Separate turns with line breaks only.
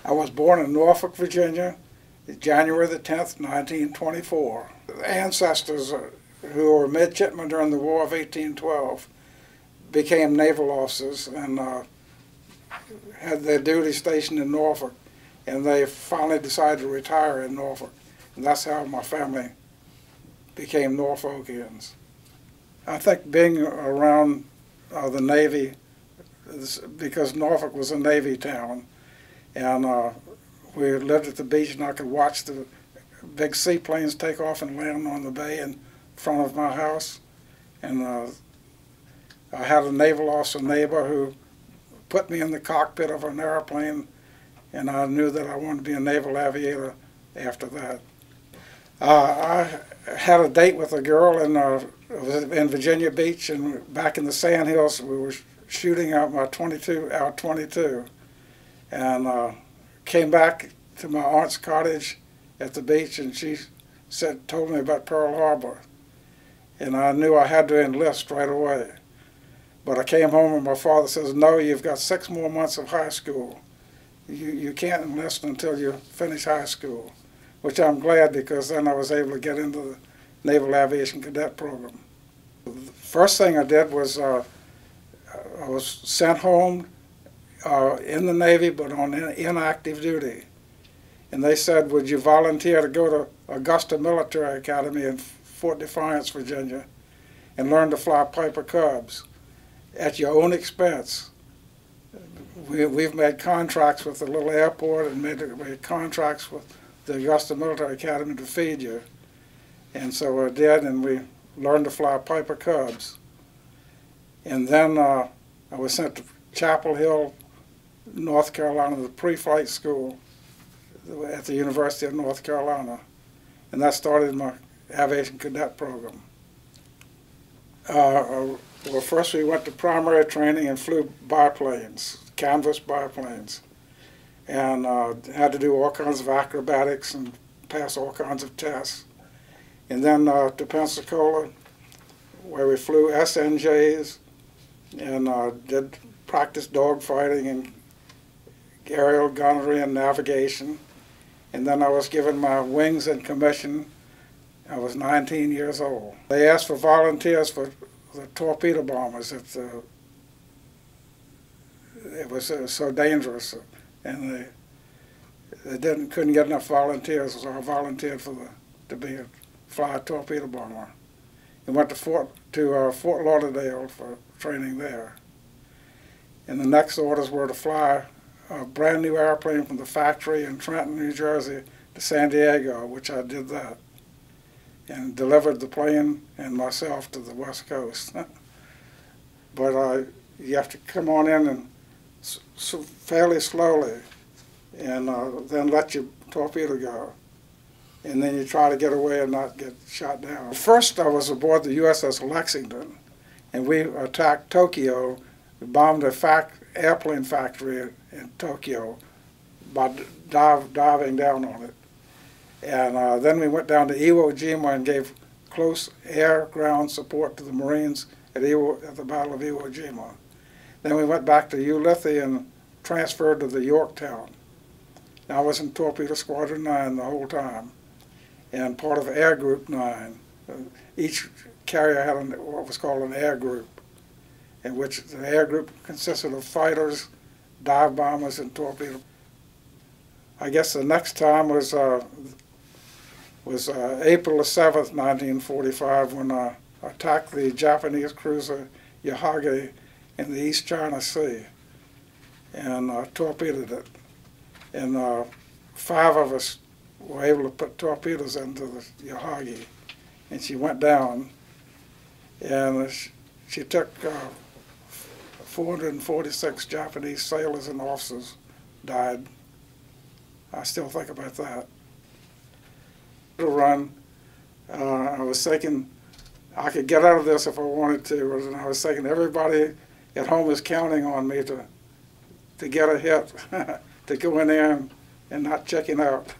I was born in Norfolk, Virginia, January the 10th, 1924. Ancestors who were midshipmen during the War of 1812 became naval officers and had their duty stationed in Norfolk, and they finally decided to retire in Norfolk. And that's how my family became Norfolkians. I think being around the Navy, because Norfolk was a Navy town, and we lived at the beach, and I could watch the big seaplanes take off and land on the bay in front of my house. And I had a naval officer neighbor who put me in the cockpit of an airplane, and I knew that I wanted to be a naval aviator after that. I had a date with a girl in Virginia Beach, and back in the Sandhills we were shooting out my .22, and came back to my aunt's cottage at the beach, and she told me about Pearl Harbor, and I knew I had to enlist right away. But I came home and my father says, "No, you've got 6 more months of high school. You can't enlist until you finish high school," which I'm glad, because then I was able to get into the Naval Aviation Cadet Program. The first thing I did was I was sent home in the Navy, but on inactive duty. And they said, "Would you volunteer to go to Augusta Military Academy in Fort Defiance, Virginia, and learn to fly Piper Cubs at your own expense?" We've made contracts with the little airport and made contracts with the Augusta Military Academy to feed you. And so I did, and we learned to fly Piper Cubs. And then I was sent to Chapel Hill, North Carolina, the pre-flight school at the University of North Carolina. And that started my aviation cadet program. Well, first we went to primary training and flew biplanes, canvas biplanes, and had to do all kinds of acrobatics and pass all kinds of tests. And then to Pensacola, where we flew SNJs and did practice dogfighting and aerial gunnery and navigation. And then I was given my wings and commission. I was 19 years old. They asked for volunteers for the torpedo bombers. It was so dangerous, and they couldn't get enough volunteers, so I volunteered to fly a torpedo bomber. And went to Fort Lauderdale for training there. And the next orders were to fly a brand new airplane from the factory in Trenton, New Jersey to San Diego, which I did that, and delivered the plane and myself to the West Coast. But you have to come on in and fairly slowly, and then let your torpedo go. And then you try to get away and not get shot down. First I was aboard the USS Lexington, and we attacked Tokyo. We bombed an airplane factory in Tokyo by diving down on it. And then we went down to Iwo Jima and gave close air-ground support to the Marines at the Battle of Iwo Jima. Then we went back to Ulithi and transferred to the Yorktown. I was in Torpedo Squadron 9 the whole time, and part of Air Group 9. Each carrier had what was called an air group, in which the air group consisted of fighters, dive bombers, and torpedo. I guess the next time was April the 7th, 1945, when I attacked the Japanese cruiser Yahage in the East China Sea, and torpedoed it. And 5 of us were able to put torpedoes into the Yahage, and she went down, and she took 446 Japanese sailors and officers died. I still think about that. To run, I was thinking I could get out of this if I wanted to, and I was thinking everybody at home is counting on me to get a hit, to go in there and not checking out.